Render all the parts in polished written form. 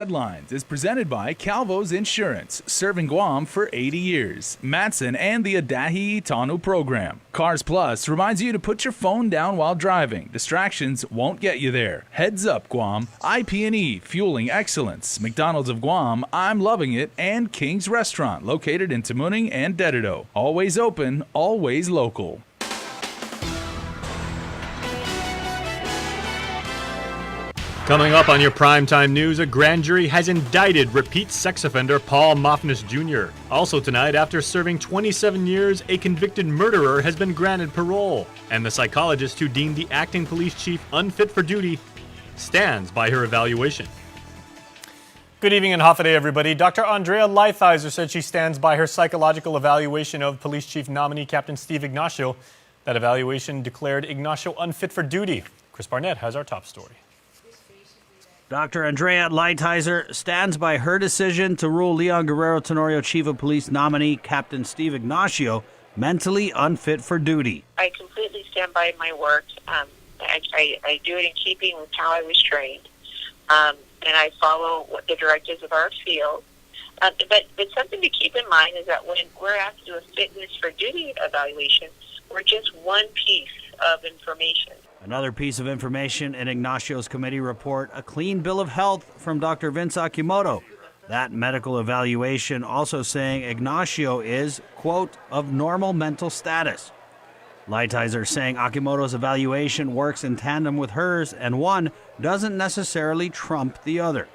Headlines is presented by Calvo's Insurance, serving Guam for 80 years. Matson and the Adahi Tanu program. Cars Plus reminds you to put your phone down while driving. Distractions won't get you there. Heads Up Guam, IP&E, fueling excellence. McDonald's of Guam, I'm loving it, and King's Restaurant, located in Tamuning and Dedido. Always open, always local. Coming up on your primetime news, a grand jury has indicted repeat sex offender Paul Moffness Jr. Also tonight, after serving 27 years, a convicted murderer has been granted parole. And the psychologist who deemed the acting police chief unfit for duty stands by her evaluation. Good evening and Hafa day, everybody. Dr. Andrea Lighthizer said she stands by her psychological evaluation of police chief nominee Captain Steve Ignacio. That evaluation declared Ignacio unfit for duty. Chris Barnett has our top story. Dr. Andrea Lighthizer stands by her decision to rule Leon Guerrero Tenorio Chief of Police nominee Captain Steve Ignacio mentally unfit for duty. I completely stand by my work. I do it in keeping with how I was trained, and I follow the directives of our field. But something to keep in mind is that when we're asked to do a fitness for duty evaluation, we're just one piece of information. Another piece of information in Ignacio's committee report, a clean bill of health from Dr. Vince Akimoto. That medical evaluation also saying Ignacio is, quote, of normal mental status. Lighthizer saying Akimoto's evaluation works in tandem with hers and one doesn't necessarily trump the other.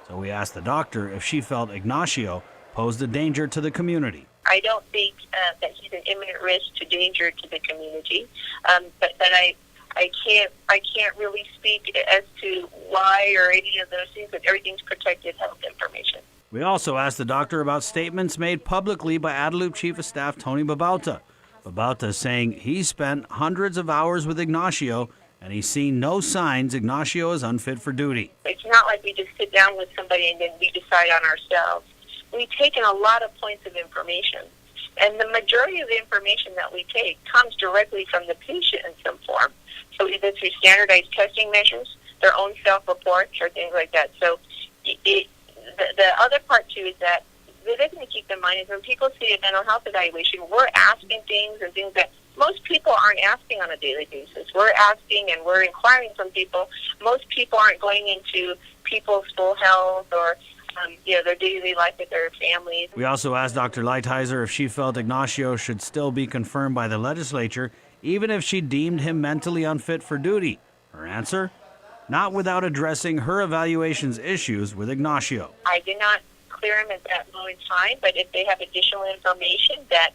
So we asked the doctor if she felt Ignacio posed a danger to the community. I don't think that he's an imminent risk to danger to the community, but I can't really speak as to why or any of those things, but everything's protected health information. We also asked the doctor about statements made publicly by Adelup Chief of Staff Tony Babauta. Babauta saying he spent hundreds of hours with Ignacio and he's seen no signs Ignacio is unfit for duty. It's not like we just sit down with somebody and then we decide on ourselves. We've taken a lot of points of information, and the majority of the information that we take comes directly from the patient in some form. So either through standardized testing measures, their own self-reports, or things like that. So the other part, too, is that the other thing to keep in mind is when people see a mental health evaluation, we're asking things and things that most people aren't asking on a daily basis. We're asking and we're inquiring from people. Most people aren't going into people's full health or their daily life with their families. We also asked Dr. Lighthizer if she felt Ignacio should still be confirmed by the legislature, even if she deemed him mentally unfit for duty. Her answer? Not without addressing her evaluation's issues with Ignacio. I did not clear him at that moment in time, but if they have additional information that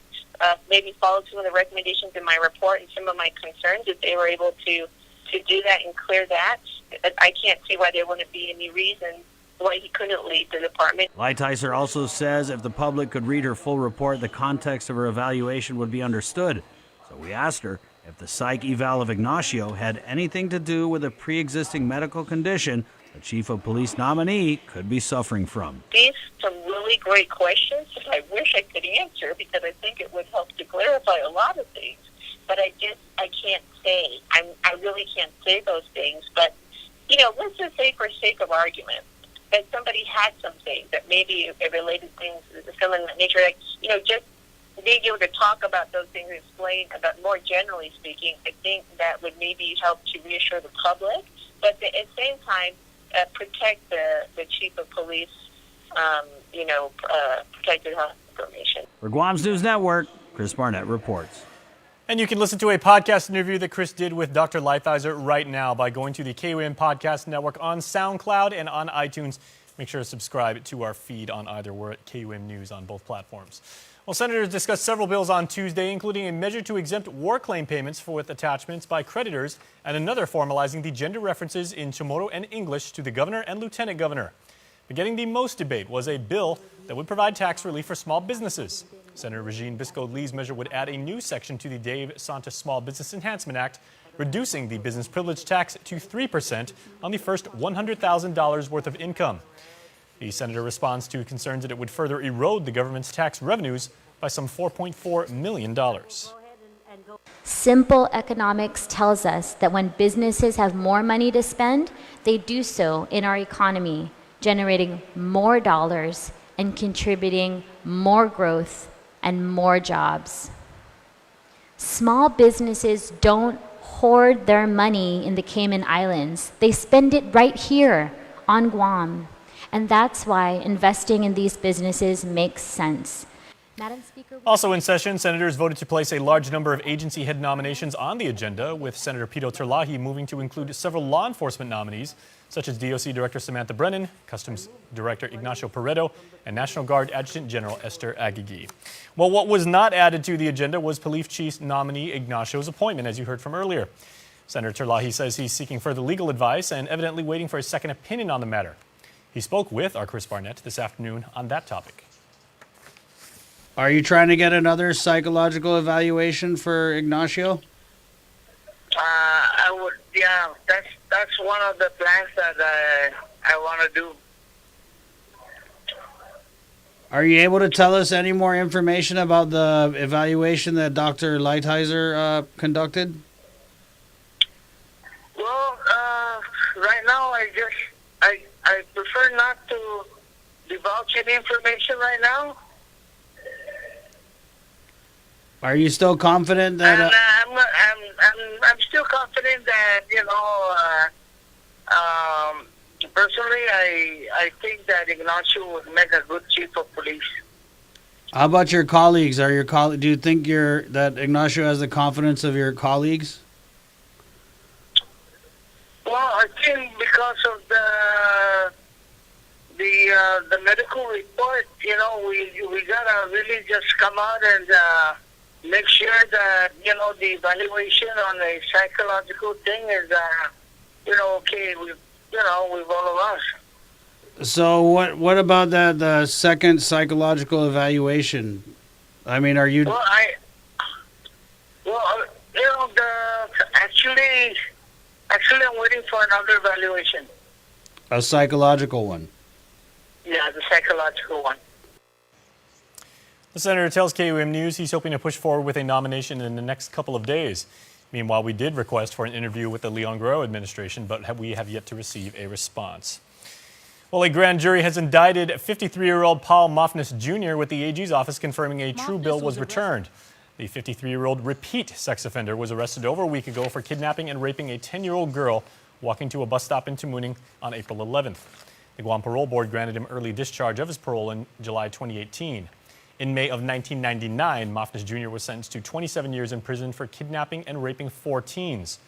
maybe followed some of the recommendations in my report and some of my concerns, if they were able to do that and clear that, I can't see why there wouldn't be any reason why he couldn't leave the department. Lighthizer also says if the public could read her full report, the context of her evaluation would be understood. So we asked her if the psych eval of Ignacio had anything to do with a pre-existing medical condition the chief of police nominee could be suffering from. These are some really great questions that I wish I could answer because I think it would help to clarify a lot of things. But I can't say. I really can't say those things. But, let's just say for sake of argument, that somebody had something that maybe it related things to something of that nature, just being able to talk about those things and explain about more generally speaking, I think that would maybe help to reassure the public, but at the same time, protect the chief of police, protected health information. For Guam's News Network, Chris Barnett reports. And you can listen to a podcast interview that Chris did with Dr. Lighthizer right now by going to the KUAM Podcast Network on SoundCloud and on iTunes. Make sure to subscribe to our feed on either. We're at KUAM News on both platforms. Well, senators discussed several bills on Tuesday, including a measure to exempt war claim payments with attachments by creditors and another formalizing the gender references in Chamorro and English to the governor and lieutenant governor. But getting the most debate was a bill that would provide tax relief for small businesses. Senator Regine Bisco-Lee's measure would add a new section to the Dave Santos Small Business Enhancement Act, reducing the business privilege tax to 3% on the first $100,000 worth of income. The senator responds to concerns that it would further erode the government's tax revenues by some $4.4 million. Simple economics tells us that when businesses have more money to spend, they do so in our economy generating more dollars and contributing more growth and more jobs. Small businesses don't hoard their money in the Cayman Islands. They spend it right here on Guam. And that's why investing in these businesses makes sense. Madam Speaker. Also in session, senators voted to place a large number of agency head nominations on the agenda, with Senator Pito Terlahi moving to include several law enforcement nominees, such as DOC Director Samantha Brennan, Customs Director Ignacio Pareto, and National Guard Adjutant General Esther Agigi. Well, what was not added to the agenda was Police Chief nominee Ignacio's appointment, as you heard from earlier. Senator Terlahi says he's seeking further legal advice and evidently waiting for a second opinion on the matter. He spoke with our Chris Barnett this afternoon on that topic. Are you trying to get another psychological evaluation for Ignacio? I would, yeah. That's one of the plans that I want to do. Are you able to tell us any more information about the evaluation that Dr. Lighthizer conducted? Well, right now I prefer not to divulge any information right now. Are you still confident that? And I'm still confident that personally I think that Ignacio would make a good chief of police. How about your colleagues? Do you think that Ignacio has the confidence of your colleagues? Well, I think because of the medical report, we gotta really just come out and make sure that the evaluation on the psychological thing is okay with all of us. So what about the second psychological evaluation? I mean, are you? Actually, I'm waiting for another evaluation. A psychological one. Yeah, the psychological one. The senator tells KUAM News he's hoping to push forward with a nomination in the next couple of days. Meanwhile, we did request for an interview with the Leon Guerrero administration, but we have yet to receive a response. Well, a grand jury has indicted 53-year-old Paul Mofnis Jr. with the AG's office confirming a true bill was returned. The 53-year-old repeat sex offender was arrested over a week ago for kidnapping and raping a 10-year-old girl walking to a bus stop in Tamuning on April 11th. The Guam Parole Board granted him early discharge of his parole in July 2018. In May of 1999, Mofnis Jr. was sentenced to 27 years in prison for kidnapping and raping 4 teens.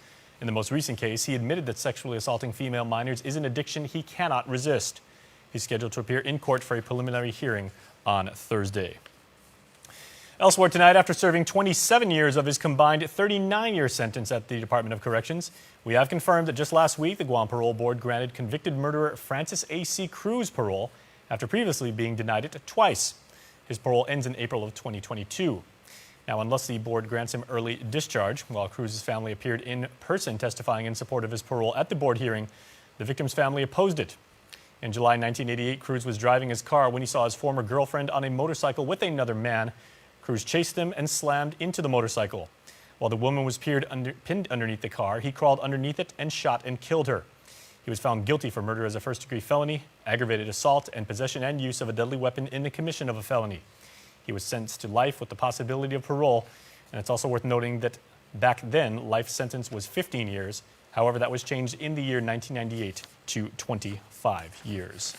In the most recent case, he admitted that sexually assaulting female minors is an addiction he cannot resist. He's scheduled to appear in court for a preliminary hearing on Thursday. Elsewhere tonight, after serving 27 years of his combined 39-year sentence at the Department of Corrections, we have confirmed that just last week, the Guam Parole Board granted convicted murderer Francis A.C. Cruz parole after previously being denied it twice. His parole ends in April of 2022. Now, unless the board grants him early discharge, while Cruz's family appeared in person testifying in support of his parole at the board hearing, the victim's family opposed it. In July 1988, Cruz was driving his car when he saw his former girlfriend on a motorcycle with another man. Cruz chased them and slammed into the motorcycle. While the woman was pinned underneath the car, he crawled underneath it and shot and killed her. He was found guilty for murder as a first-degree felony, aggravated assault, and possession and use of a deadly weapon in the commission of a felony. He was sentenced to life with the possibility of parole, and it's also worth noting that back then, life sentence was 15 years. However, that was changed in the year 1998 to 25 years.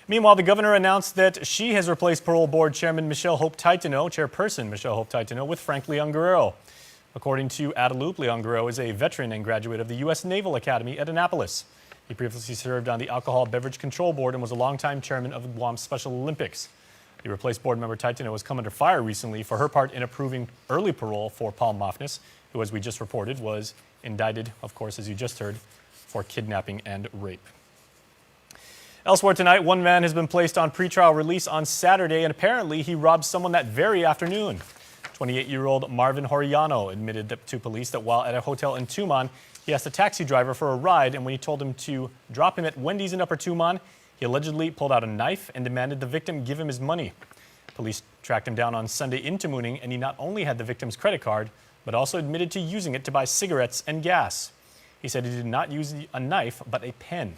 Meanwhile, the governor announced that she has replaced Parole Board Chairman Michelle Hope Taitano, Chairperson Michelle Hope Taitano, with Frank Leon Guerrero. According to Adelup, Leon Guerrero is a veteran and graduate of the U.S. Naval Academy at Annapolis. He previously served on the Alcohol Beverage Control Board and was a longtime chairman of the Guam Special Olympics. The replaced board member Taitano has come under fire recently for her part in approving early parole for Paul Mofnis, who, as we just reported, was indicted, of course, as you just heard, for kidnapping and rape. Elsewhere tonight, one man has been placed on pretrial release on Saturday, and apparently he robbed someone that very afternoon. 28-year-old Marvin Horiano admitted to police that while at a hotel in Tumon, he asked a taxi driver for a ride, and when he told him to drop him at Wendy's in Upper Tumon, he allegedly pulled out a knife and demanded the victim give him his money. Police tracked him down on Sunday in Tamuning, and he not only had the victim's credit card, but also admitted to using it to buy cigarettes and gas. He said he did not use a knife, but a pen.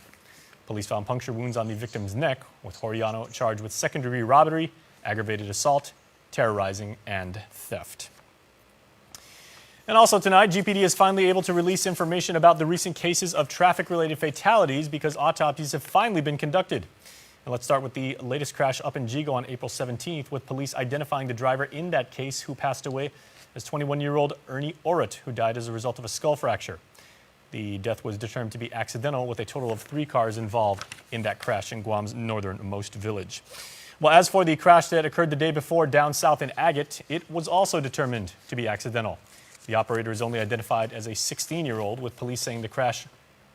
Police found puncture wounds on the victim's neck, with Horiano charged with second-degree robbery, aggravated assault, terrorizing, and theft. And also tonight, GPD is finally able to release information about the recent cases of traffic-related fatalities because autopsies have finally been conducted. And let's start with the latest crash up in Jigo on April 17th, with police identifying the driver in that case who passed away as 21-year-old Ernie Orrit, who died as a result of a skull fracture. The death was determined to be accidental, with a total of 3 cars involved in that crash in Guam's northernmost village. Well, as for the crash that occurred the day before down south in Agate, it was also determined to be accidental. The operator is only identified as a 16-year-old, with police saying the crash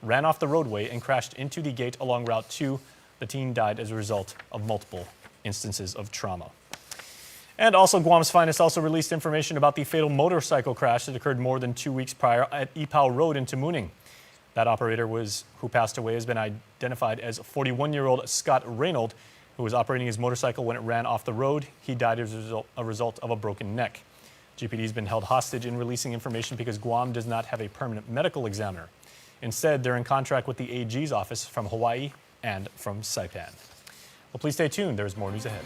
ran off the roadway and crashed into the gate along Route 2. The teen died as a result of multiple instances of trauma. And also, Guam's Finest also released information about the fatal motorcycle crash that occurred more than 2 weeks prior at Ipao Road in Tamuning. That operator who passed away has been identified as 41-year-old Scott Reynolds, who was operating his motorcycle when it ran off the road. He died as a result of a broken neck. GPD has been held hostage in releasing information because Guam does not have a permanent medical examiner. Instead, they're in contract with the AG's office from Hawaii and from Saipan. Well, please stay tuned. There's more news ahead.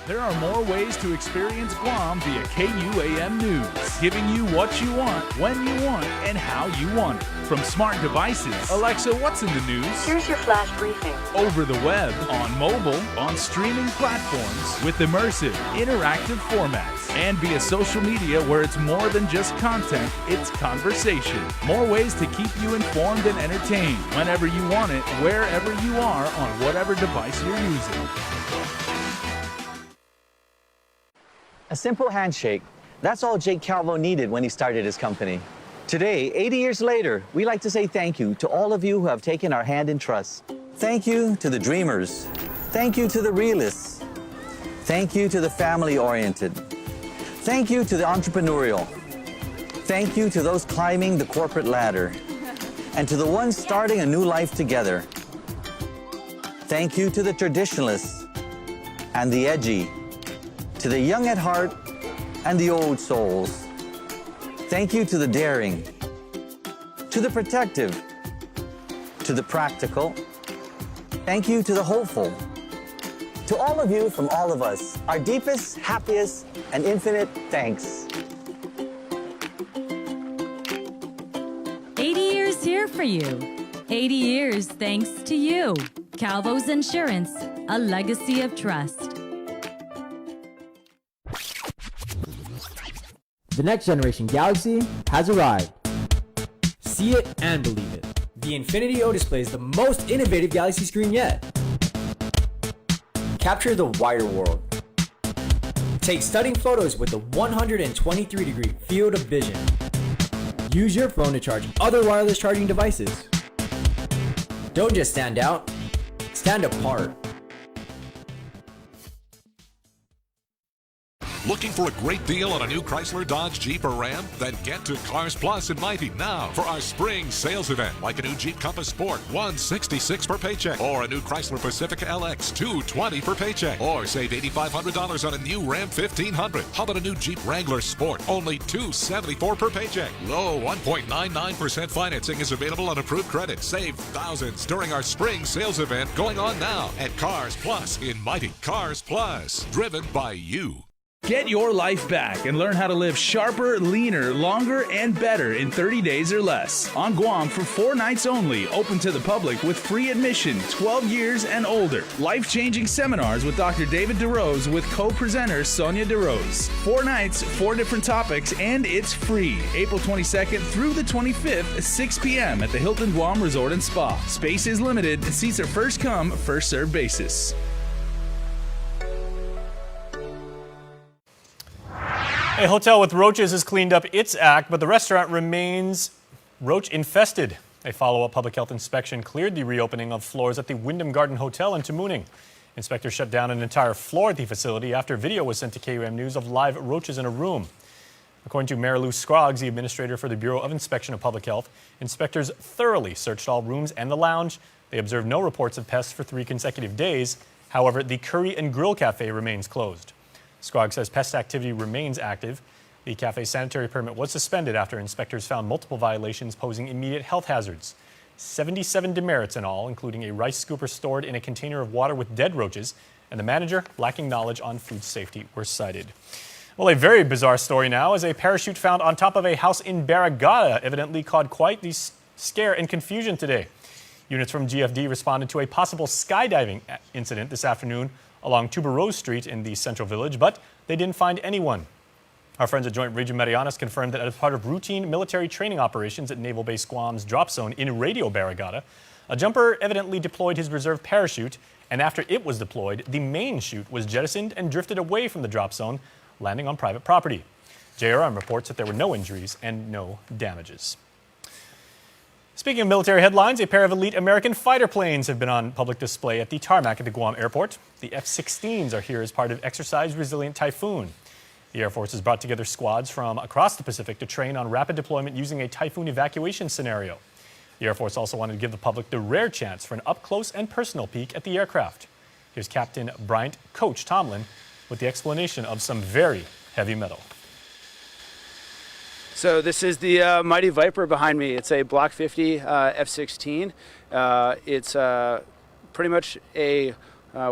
There are more ways to experience Guam via KUAM News, giving you what you want, when you want, and how you want it. From smart devices, Alexa, what's in the news? Here's your flash briefing. Over the web, on mobile, on streaming platforms, with immersive, interactive formats, and via social media where it's more than just content, it's conversation. More ways to keep you informed and entertained whenever you want it, wherever you are, on whatever device you're using. A simple handshake. That's all Jake Calvo needed when he started his company. Today, 80 years later, we like to say thank you to all of you who have taken our hand in trust. Thank you to the dreamers. Thank you to the realists. Thank you to the family-oriented. Thank you to the entrepreneurial. Thank you to those climbing the corporate ladder. And to the ones starting a new life together. Thank you to the traditionalists and the edgy. To the young at heart and the old souls. Thank you to the daring, to the protective, to the practical. Thank you to the hopeful. To all of you from all of us, our deepest, happiest, and infinite thanks. 80 years here for you. 80 years thanks to you. Calvo's Insurance, a legacy of trust. The next generation Galaxy has arrived. See it and believe it. The Infinity O display is the most innovative Galaxy screen yet. Capture the wider world. Take stunning photos with a 123-degree field of vision. Use your phone to charge other wireless charging devices. Don't just stand out, stand apart. Looking for a great deal on a new Chrysler, Dodge, Jeep, or Ram? Then get to Cars Plus in Mighty now for our spring sales event. Like a new Jeep Compass Sport, $166 per paycheck. Or a new Chrysler Pacifica LX, $220 per paycheck. Or save $8,500 on a new Ram 1500. How about a new Jeep Wrangler Sport? Only $274 per paycheck. Low 1.99% financing is available on approved credit. Save thousands during our spring sales event going on now at Cars Plus in Mighty. Cars Plus, driven by you. Get your life back and learn how to live sharper, leaner, longer, and better in 30 days or less. On Guam for 4 nights only, open to the public with free admission, 12 years and older. Life-changing seminars with Dr. David DeRose with co-presenter Sonia DeRose. 4 nights, 4 different topics, and it's free. April 22nd through the 25th, 6 p.m. at the Hilton Guam Resort and Spa. Space is limited. Seats are first come, first served basis. A hotel with roaches has cleaned up its act, but the restaurant remains roach infested. A follow-up public health inspection cleared the reopening of floors at the Wyndham Garden Hotel in Tamuning. Inspectors shut down an entire floor at the facility after video was sent to KUAM News of live roaches in a room. According to Marilou Scroggs, the administrator for the Bureau of Inspection of Public Health, inspectors thoroughly searched all rooms and the lounge. They observed no reports of pests for 3 consecutive days. However, the Curry and Grill Cafe remains closed. Scroggs says pest activity remains active. The cafe's sanitary permit was suspended after inspectors found multiple violations posing immediate health hazards. 77 demerits in all, including a rice scooper stored in a container of water with dead roaches, and the manager lacking knowledge on food safety were cited. Well, a very bizarre story now, as a parachute found on top of a house in Barrigada evidently caused quite the scare and confusion today. Units from GFD responded to a possible skydiving incident this afternoon along Tuberose Street in the Central Village, but they didn't find anyone. Our friends at Joint Region Marianas confirmed that as part of routine military training operations at Naval Base Guam's drop zone in Radio Barrigada, a jumper evidently deployed his reserve parachute, and after it was deployed, the main chute was jettisoned and drifted away from the drop zone, landing on private property. JRM reports that there were no injuries and no damages. Speaking of military headlines, a pair of elite American fighter planes have been on public display at the tarmac at the Guam airport. The F-16s are here as part of Exercise Resilient Typhoon. The Air Force has brought together squads from across the Pacific to train on rapid deployment using a typhoon evacuation scenario. The Air Force also wanted to give the public the rare chance for an up-close and personal peek at the aircraft. Here's Captain Bryant Coach Tomlin with the explanation of some very heavy metal. So this is the Mighty Viper behind me. It's a Block 50 F-16. It's pretty much a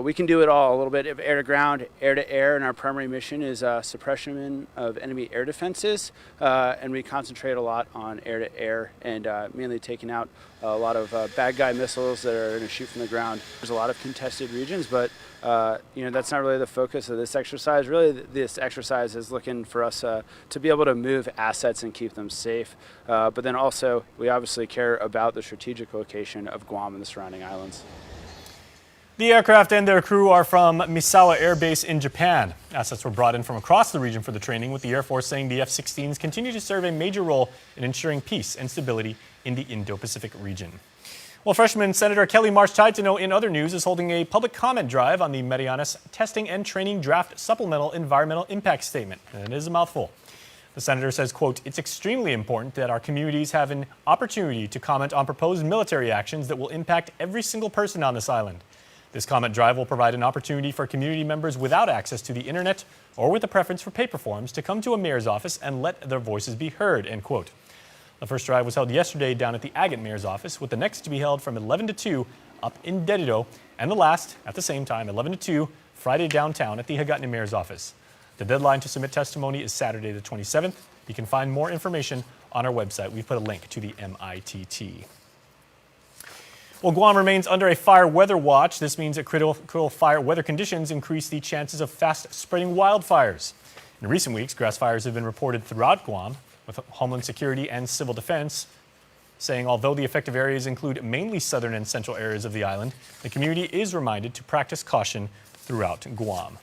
we can do it all, a little bit of air-to-ground, air-to-air, and our primary mission is suppression of enemy air defenses, and we concentrate a lot on air-to-air and mainly taking out a lot of bad guy missiles that are going to shoot from the ground. There's a lot of contested regions, but that's not really the focus of this exercise. Really, this exercise is looking for us to be able to move assets and keep them safe, but then also we obviously care about the strategic location of Guam and the surrounding islands. The aircraft and their crew are from Misawa Air Base in Japan. Assets were brought in from across the region for the training, with the Air Force saying the F-16s continue to serve a major role in ensuring peace and stability in the Indo-Pacific region. Well, freshman Senator Kelly March-Taitano, in other news, is holding a public comment drive on the Marianas Testing and Training Draft Supplemental Environmental Impact Statement. And it is a mouthful. The senator says, quote, "It's extremely important that our communities have an opportunity to comment on proposed military actions that will impact every single person on this island. This comment drive will provide an opportunity for community members without access to the internet or with a preference for paper forms to come to a mayor's office and let their voices be heard," end quote. The first drive was held yesterday down at the Agate Mayor's office, with the next to be held from 11 to 2 up in Dedido, and the last, at the same time, 11 to 2, Friday downtown at the Hagatna Mayor's office. The deadline to submit testimony is Saturday the 27th. You can find more information on our website. We've put a link to the MITT. Well, Guam remains under a fire weather watch. This means that critical fire weather conditions increase the chances of fast-spreading wildfires. In recent weeks, grass fires have been reported throughout Guam, with Homeland Security and Civil Defense saying although the affected areas include mainly southern and central areas of the island, the community is reminded to practice caution throughout Guam.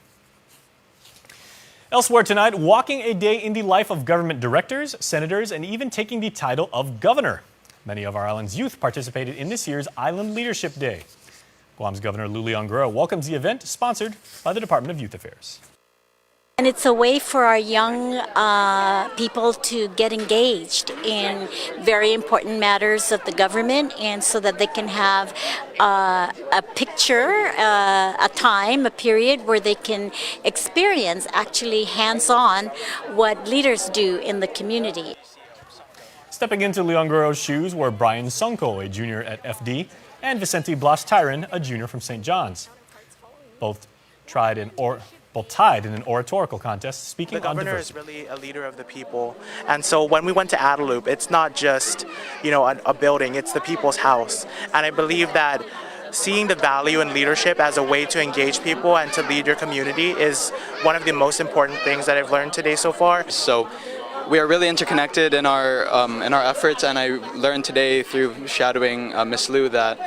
Elsewhere tonight, walking a day in the life of government directors, senators, and even taking the title of governor. Many of our island's youth participated in this year's Island Leadership Day. Guam's Governor Lulian Guerrero welcomes the event, sponsored by the Department of Youth Affairs. And it's a way for our young people to get engaged in very important matters of the government, and so that they can have a picture, a time, a period where they can experience actually hands-on what leaders do in the community. Stepping into Leon Guerrero's shoes were Brian Sonko, a junior at FD, and Vicente Blas Tyron, a junior from St. John's. Both tied in an oratorical contest speaking on diversity. The governor is really a leader of the people, and so when we went to Adelup, it's not just a building, it's the people's house. And I believe that seeing the value in leadership as a way to engage people and to lead your community is one of the most important things that I've learned today so far. So we are really interconnected in our efforts, and I learned today through shadowing Ms. Liu that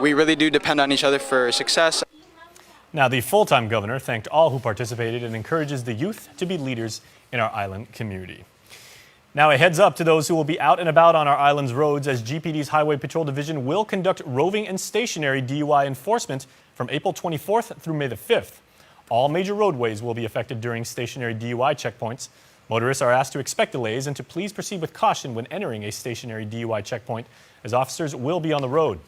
we really do depend on each other for success. Now, the full-time governor thanked all who participated and encourages the youth to be leaders in our island community. Now, a heads up to those who will be out and about on our island's roads, as GPD's Highway Patrol Division will conduct roving and stationary DUI enforcement from April 24th through May the 5th. All major roadways will be affected during stationary DUI checkpoints. Motorists are asked to expect delays and to please proceed with caution when entering a stationary DUI checkpoint, as officers will be on the road.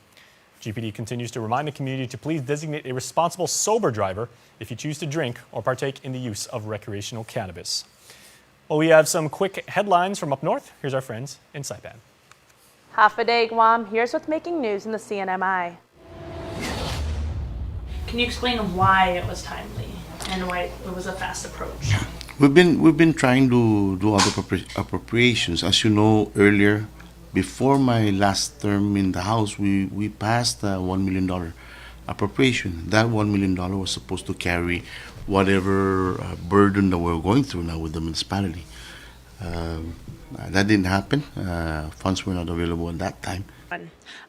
GPD continues to remind the community to please designate a responsible sober driver if you choose to drink or partake in the use of recreational cannabis. Well, we have some quick headlines from up north. Here's our friends in Saipan. Half a day, Guam. Here's what's making news in the CNMI. Can you explain why it was timely and why it was a fast approach? We've been trying to do other appropriations. As you know, earlier, before my last term in the House, we passed a $1 million appropriation. That $1 million was supposed to carry whatever burden that we're going through now with the municipality. That didn't happen. Funds were not available at that time.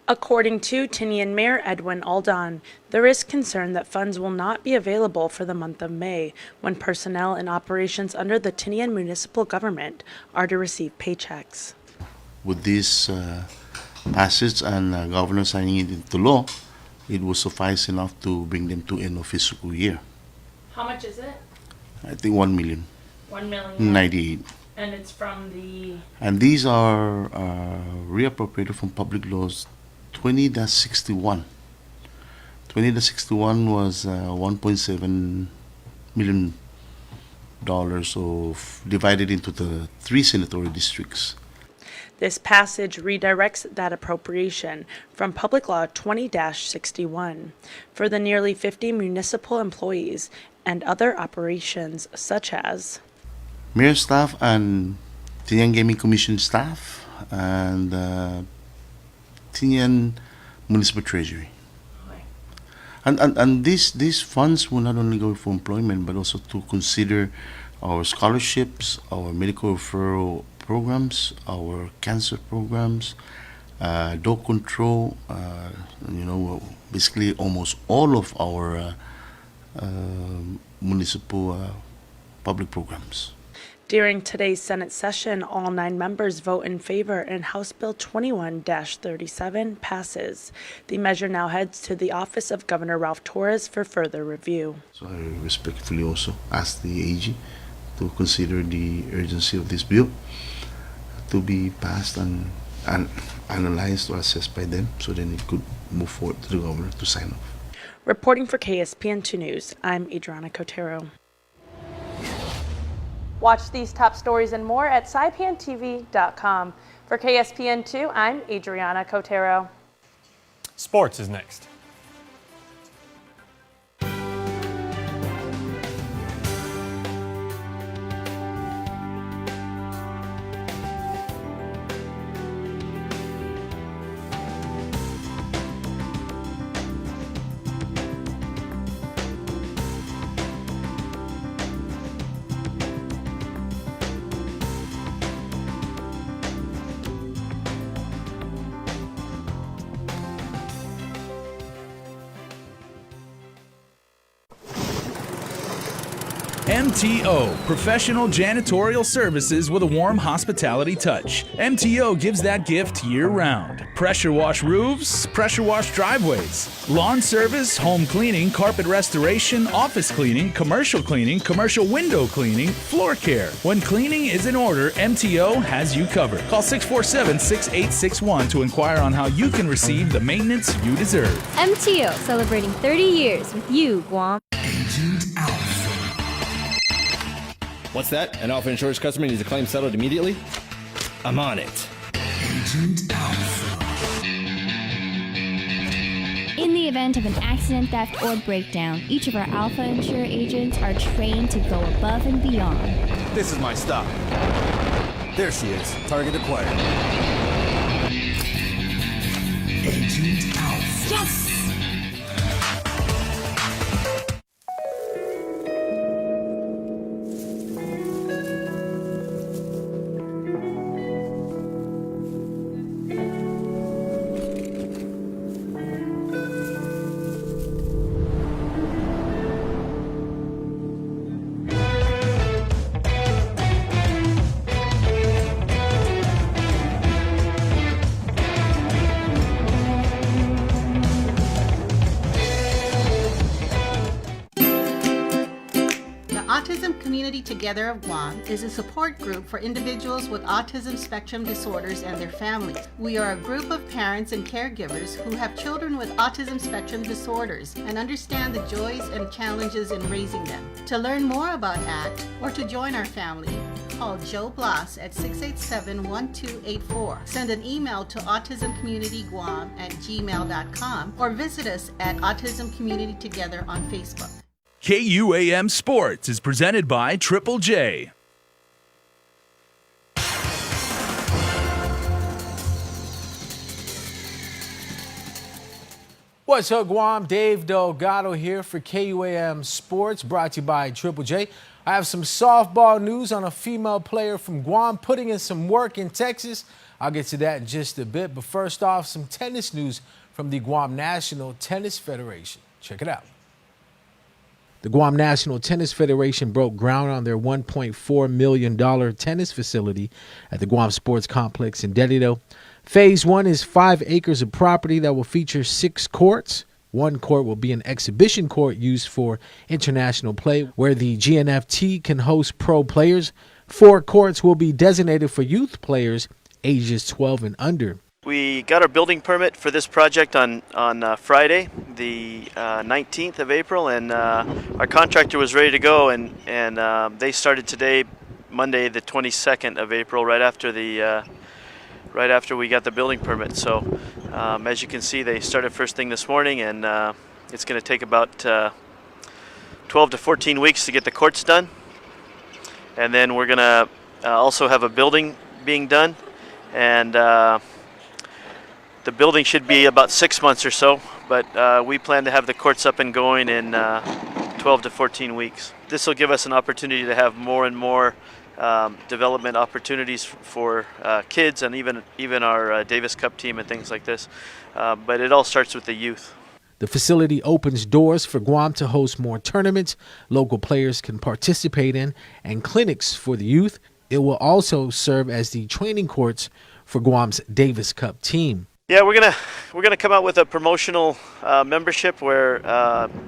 According to Tinian Mayor Edwin Aldon, there is concern that funds will not be available for the month of May, when personnel and operations under the Tinian municipal government are to receive paychecks. With this passage and governor signing it into law, it will suffice enough to bring them to end of fiscal year. How much is it? I think 1 million. 1,098,000. And it's from the... And these are reappropriated from Public Laws 20-61. 20-61 was $1.7 million of divided into the 3 senatorial districts. This passage redirects that appropriation from Public Law 20-61 for the nearly 50 municipal employees and other operations such as Mayor staff and Tinian Gaming Commission staff and Tinian Municipal Treasury. And these funds will not only go for employment but also to consider our scholarships, our medical referral programs, our cancer programs, dog control, basically almost all of our municipal public programs. During today's Senate session, all 9 members vote in favor and House Bill 21-37 passes. The measure now heads to the office of Governor Ralph Torres for further review. So I respectfully also ask the AG to consider the urgency of this bill to be passed and analyzed or assessed by them so then it could move forward to the governor to sign off. Reporting for KSPN2 News, I'm Adriana Cotero. Watch these top stories and more at SaiPanTV.com. For KSPN2, I'm Adriana Cotero. Sports is next. MTO, professional janitorial services with a warm hospitality touch. MTO gives that gift year-round. Pressure wash roofs, pressure wash driveways, lawn service, home cleaning, carpet restoration, office cleaning, commercial window cleaning, floor care. When cleaning is in order, MTO has you covered. Call 647-6861 to inquire on how you can receive the maintenance you deserve. MTO, celebrating 30 years with you, Guam. Agent Alpha. What's that? An Alpha Insurance customer needs a claim settled immediately? I'm on it. Agent Alpha. In the event of an accident, theft, or breakdown, each of our Alpha Insure agents are trained to go above and beyond. This is my stop. There she is. Target acquired. Agent Alpha. Yes! Autism Community Together of Guam is a support group for individuals with autism spectrum disorders and their families. We are a group of parents and caregivers who have children with autism spectrum disorders and understand the joys and challenges in raising them. To learn more about ACT or to join our family, call Joe Bloss at 687-1284. Send an email to autismcommunityguam@gmail.com or visit us at Autism Community Together on Facebook. KUAM Sports is presented by Triple J. What's up, Guam? Dave Delgado here for KUAM Sports, brought to you by Triple J. I have some softball news on a female player from Guam putting in some work in Texas. I'll get to that in just a bit, but first off, some tennis news from the Guam National Tennis Federation. Check it out. The Guam National Tennis Federation broke ground on their $1.4 million tennis facility at the Guam Sports Complex in Delito. Phase 1 is 5 acres of property that will feature 6 courts. 1 court will be an exhibition court used for international play, where the GNFT can host pro players. 4 courts will be designated for youth players ages 12 and under. We got our building permit for this project on Friday, the 19th of April, and our contractor was ready to go, and they started today, Monday, the 22nd of April, right after we got the building permit. So, as you can see, they started first thing this morning, and it's going to take about 12 to 14 weeks to get the courts done, and then we're going to also have a building being done, and the building should be about 6 months or so, but we plan to have the courts up and going in 12 to 14 weeks. This will give us an opportunity to have more and more development opportunities for kids and even our Davis Cup team and things like this. But it all starts with the youth. The facility opens doors for Guam to host more tournaments local players can participate in and clinics for the youth. It will also serve as the training courts for Guam's Davis Cup team. Yeah, we're gonna come out with a promotional membership where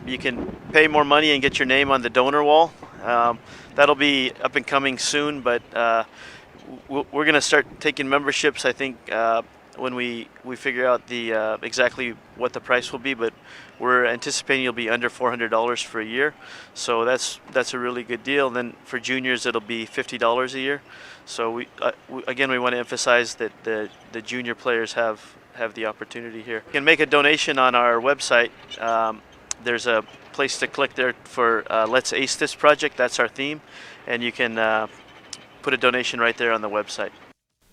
you can pay more money and get your name on the donor wall. That'll be up and coming soon, but we're gonna start taking memberships, I think, when we figure out the exactly what the price will be. But we're anticipating it'll be under $400 for a year, so that's a really good deal. And then for juniors, it'll be $50 a year. So we want to emphasize that the junior players have the opportunity here. You can make a donation on our website. There's a place to click there for Let's Ace This project. That's our theme, and you can put a donation right there on the website.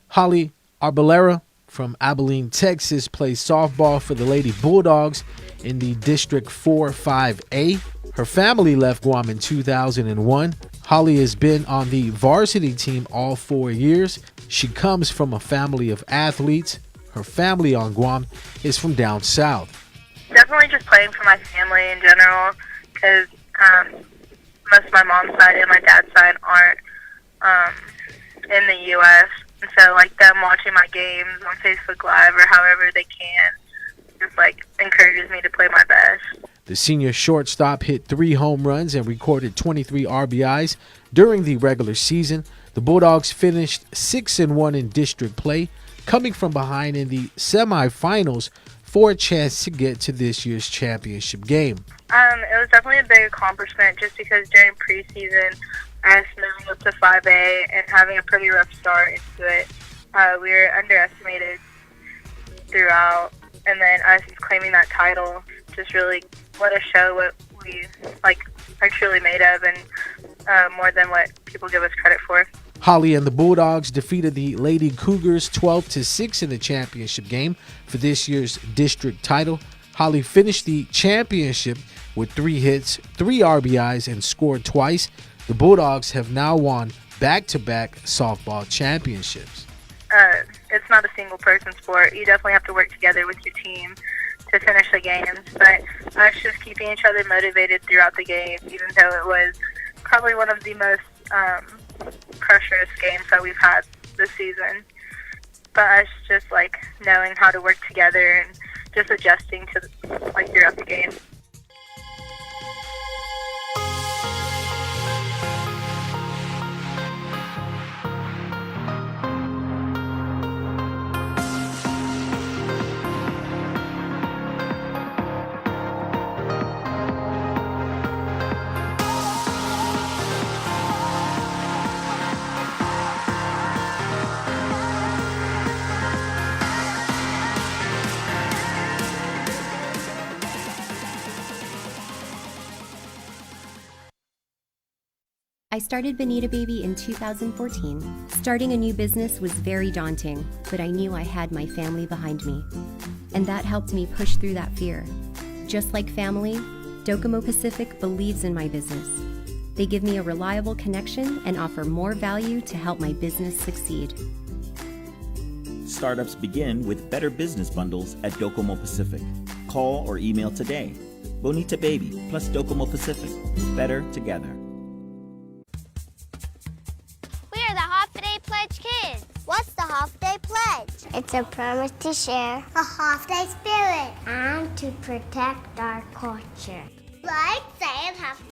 Holly Arbolera from Abilene, Texas, plays softball for the Lady Bulldogs in the District 4-5A. Her family left Guam in 2001. Holly has been on the varsity team all 4 years. She comes from a family of athletes. Her family on Guam is from down south. Definitely just playing for my family in general, because most of my mom's side and my dad's side aren't in the U.S. And so, like, them watching my games on Facebook Live or however they can just, like, encourages me to play my best. The senior shortstop hit 3 home runs and recorded 23 RBIs during the regular season. The Bulldogs finished 6-1 in district play, coming from behind in the semifinals for a chance to get to this year's championship game. It was definitely a big accomplishment just because during preseason, us moving up to 5A and having a pretty rough start into it, we were underestimated throughout, and then us claiming that title just really let us show what we are truly made of, and more than what people give us credit for. Holly and the Bulldogs defeated the Lady Cougars 12-6 in the championship game for this year's district title. Holly finished the championship with 3 hits, 3 RBIs, and scored twice. The Bulldogs have now won back-to-back softball championships. It's not a single-person sport. You definitely have to work together with your team to finish the games, but us just keeping each other motivated throughout the game, even though it was probably one of the most pressurous games that we've had this season. But us just knowing how to work together and just adjusting to throughout the game. I started Bonita Baby in 2014. Starting a new business was very daunting, but I knew I had my family behind me. And that helped me push through that fear. Just like family, Docomo Pacific believes in my business. They give me a reliable connection and offer more value to help my business succeed. Startups begin with better business bundles at Docomo Pacific. Call or email today. Bonita Baby plus Docomo Pacific. Better together. We are the Half Day Pledge Kids. What's the Half Day Pledge? It's a promise to share a half day spirit and to protect our culture. Like, say, and have